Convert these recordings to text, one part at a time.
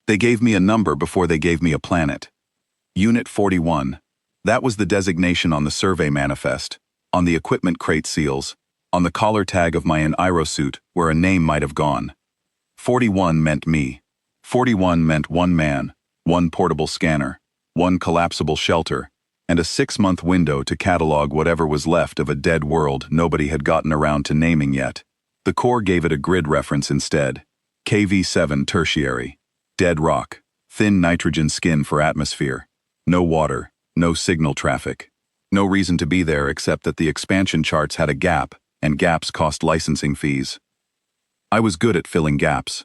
They gave me a number before they gave me a planet. Unit 41. That was the designation on the survey manifest, on the equipment crate seals, on the collar tag of my aerosuit where a name might have gone. 41 meant me. 41 meant one man, one portable scanner, one collapsible shelter, and a 6-month window to catalog whatever was left of a dead world nobody had gotten around to naming yet. The Corps gave it a grid reference instead. KV7 tertiary. Dead rock, thin nitrogen skin for atmosphere. No water, no signal traffic. No reason to be there except that the expansion charts had a gap, and gaps cost licensing fees. I was good at filling gaps.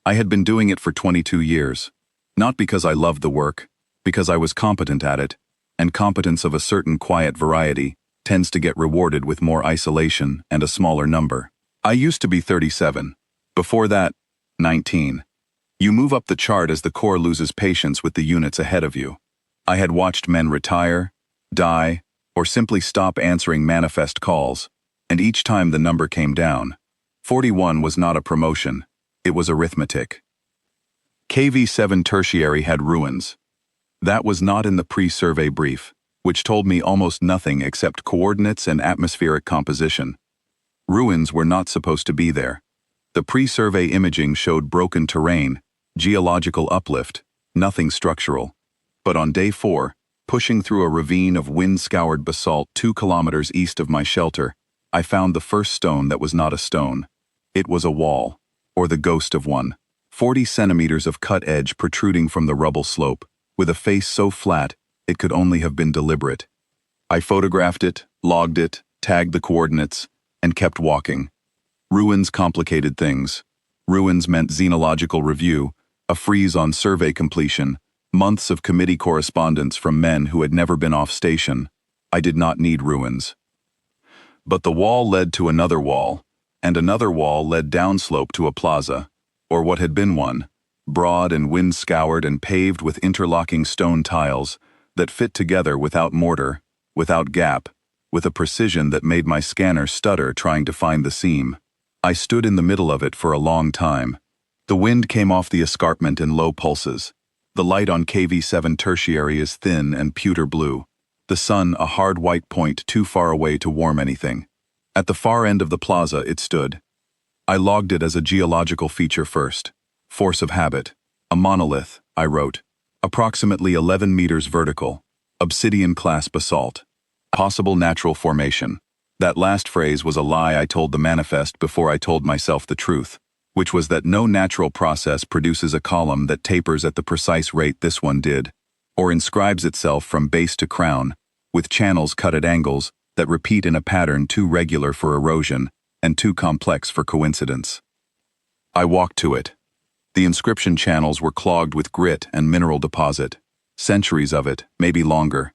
I had been doing it for 22 years. Not because I loved the work, because I was competent at it, and competence of a certain quiet variety tends to get rewarded with more isolation and a smaller number. I used to be 37. Before that, 19. You move up the chart as the Corps loses patience with the units ahead of you. I had watched men retire, die, or simply stop answering manifest calls, and each time the number came down. 41 was not a promotion, it was arithmetic. KV7 tertiary had ruins. That was not in the pre-survey brief, which told me almost nothing except coordinates and atmospheric composition. Ruins were not supposed to be there. The pre-survey imaging showed broken terrain, geological uplift, nothing structural. But on day 4, pushing through a ravine of wind-scoured basalt 2 kilometers east of my shelter, I found the first stone that was not a stone. It was a wall, or the ghost of one. 40 centimeters of cut edge protruding from the rubble slope, with a face so flat it could only have been deliberate. I photographed it, logged it, tagged the coordinates, and kept walking. Ruins complicated things. Ruins meant xenological review, a freeze on survey completion, months of committee correspondence from men who had never been off station. I did not need ruins. But the wall led to another wall, and another wall led downslope to a plaza, or what had been one, broad and wind-scoured and paved with interlocking stone tiles that fit together without mortar, without gap, with a precision that made my scanner stutter trying to find the seam. I stood in the middle of it for a long time. The wind came off the escarpment in low pulses. The light on KV7 tertiary is thin and pewter blue. The sun a hard white point too far away to warm anything. At the far end of the plaza it stood. I logged it as a geological feature first. Force of habit. A monolith, I wrote. Approximately 11 meters vertical. Obsidian-class basalt. Possible natural formation. That last phrase was a lie I told the manifest before I told myself the truth, which was that no natural process produces a column that tapers at the precise rate this one did, or inscribes itself from base to crown, with channels cut at angles that repeat in a pattern too regular for erosion and too complex for coincidence. I walked to it. The inscription channels were clogged with grit and mineral deposit. Centuries of it, maybe longer.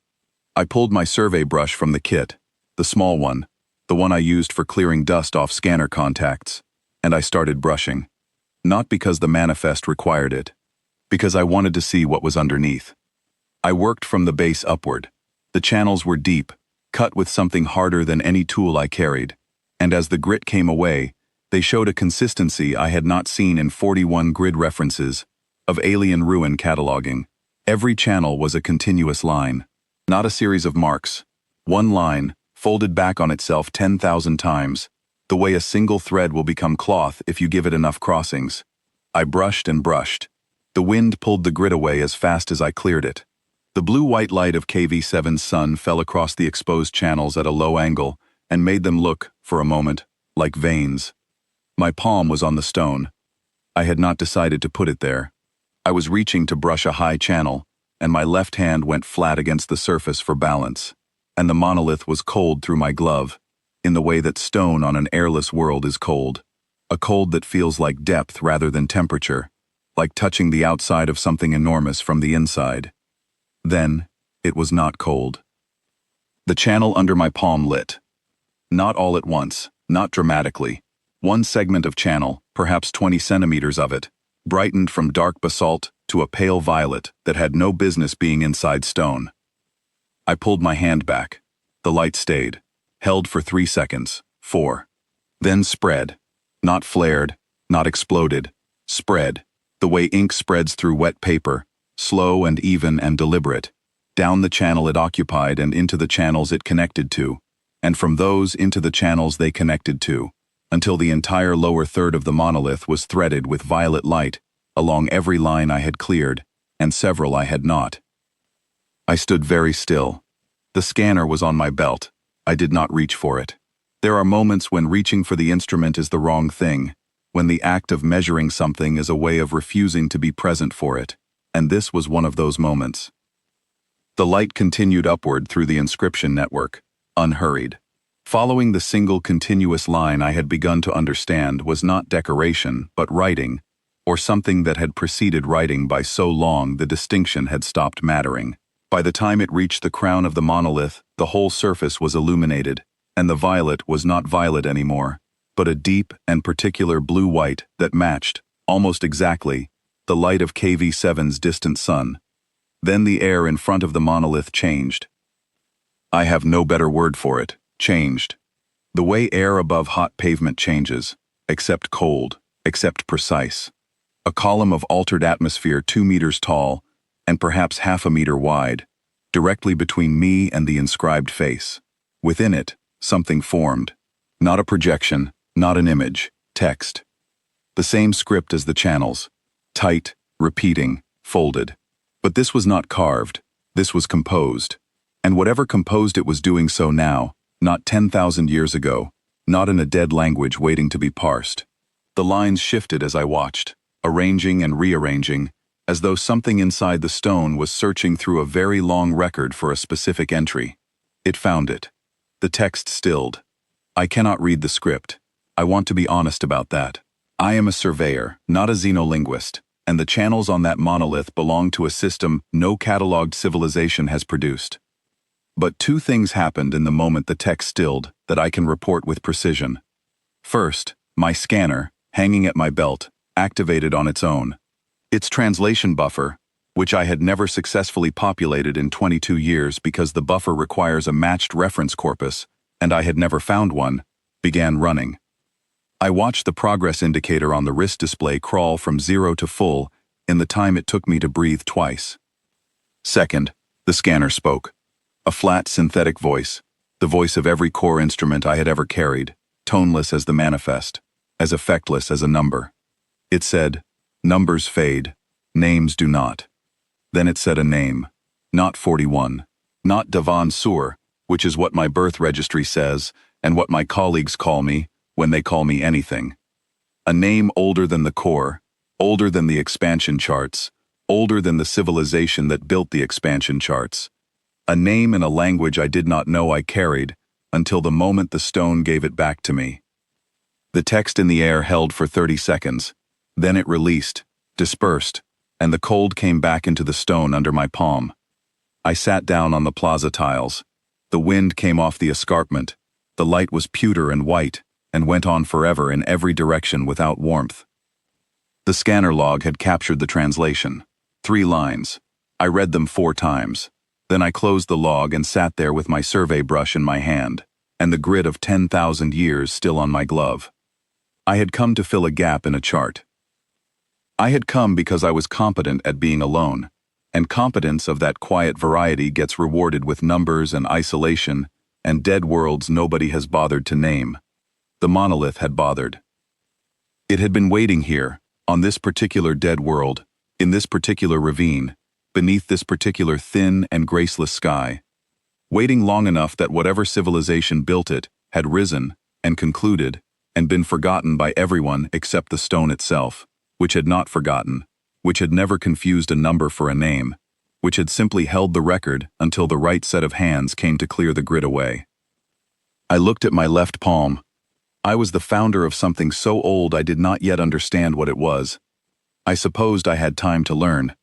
I pulled my survey brush from the kit, the small one, the one I used for clearing dust off scanner contacts, and I started brushing. Not because the manifest required it, because I wanted to see what was underneath. I worked from the base upward. The channels were deep, cut with something harder than any tool I carried, and as the grit came away, they showed a consistency I had not seen in 41 grid references of alien ruin cataloging. Every channel was a continuous line, not a series of marks. One line, folded back on itself 10,000 times, the way a single thread will become cloth if you give it enough crossings. I brushed and brushed. The wind pulled the grit away as fast as I cleared it. The blue-white light of KV7's sun fell across the exposed channels at a low angle and made them look, for a moment, like veins. My palm was on the stone. I had not decided to put it there. I was reaching to brush a high channel, and my left hand went flat against the surface for balance, and the monolith was cold through my glove, in the way that stone on an airless world is cold, a cold that feels like depth rather than temperature, like touching the outside of something enormous from the inside. Then, it was not cold. The channel under my palm lit. Not all at once, not dramatically. One segment of channel, perhaps 20 centimeters of it, brightened from dark basalt to a pale violet that had no business being inside stone. I pulled my hand back. The light stayed, held for 3 seconds, 4. Then spread. Not flared, not exploded. Spread. The way ink spreads through wet paper, slow and even and deliberate, down the channel it occupied and into the channels it connected to, and from those into the channels they connected to, until the entire lower third of the monolith was threaded with violet light along every line I had cleared, and several I had not. I stood very still. The scanner was on my belt. I did not reach for it. There are moments when reaching for the instrument is the wrong thing, when the act of measuring something is a way of refusing to be present for it, and this was one of those moments. The light continued upward through the inscription network, unhurried. Following the single continuous line I had begun to understand was not decoration, but writing, or something that had preceded writing by so long the distinction had stopped mattering. By the time it reached the crown of the monolith, the whole surface was illuminated, and the violet was not violet anymore, but a deep and particular blue-white that matched, almost exactly, the light of KV-7's distant sun. Then the air in front of the monolith changed. I have no better word for it, changed. The way air above hot pavement changes, except cold, except precise. A column of altered atmosphere 2 meters tall, and perhaps half a meter wide, directly between me and the inscribed face. Within it, something formed. Not a projection, not an image, text. The same script as the channels, tight, repeating, folded. But this was not carved, this was composed. And whatever composed it was doing so now, not 10,000 years ago, not in a dead language waiting to be parsed. The lines shifted as I watched, arranging and rearranging, as though something inside the stone was searching through a very long record for a specific entry. It found it. The text stilled. I cannot read the script. I want to be honest about that. I am a surveyor, not a xenolinguist, and the channels on that monolith belong to a system no catalogued civilization has produced. But two things happened in the moment the text stilled that I can report with precision. First, my scanner, hanging at my belt, activated on its own. Its translation buffer, which I had never successfully populated in 22 years because the buffer requires a matched reference corpus, and I had never found one, began running. I watched the progress indicator on the wrist display crawl from 0 to full in the time it took me to breathe twice. Second, the scanner spoke. A flat, synthetic voice, the voice of every core instrument I had ever carried, toneless as the manifest, as effectless as a number. It said, "Numbers fade, names do not." Then it said a name, not 41, not Devon Sur, which is what my birth registry says and what my colleagues call me when they call me anything. A name older than the core, older than the expansion charts, older than the civilization that built the expansion charts. A name in a language I did not know I carried until the moment the stone gave it back to me. The text in the air held for 30 seconds. Then it released, dispersed, and the cold came back into the stone under my palm. I sat down on the plaza tiles. The wind came off the escarpment. The light was pewter and white, and went on forever in every direction without warmth. The scanner log had captured the translation. 3 lines. I read them 4 times. Then I closed the log and sat there with my survey brush in my hand, and the grid of 10,000 years still on my glove. I had come to fill a gap in a chart. I had come because I was competent at being alone, and competence of that quiet variety gets rewarded with numbers and isolation and dead worlds nobody has bothered to name. The monolith had bothered. It had been waiting here, on this particular dead world, in this particular ravine, beneath this particular thin and graceless sky, waiting long enough that whatever civilization built it had risen and concluded and been forgotten by everyone except the stone itself, which had not forgotten, which had never confused a number for a name, which had simply held the record until the right set of hands came to clear the grid away. I looked at my left palm. I was the founder of something so old I did not yet understand what it was. I supposed I had time to learn,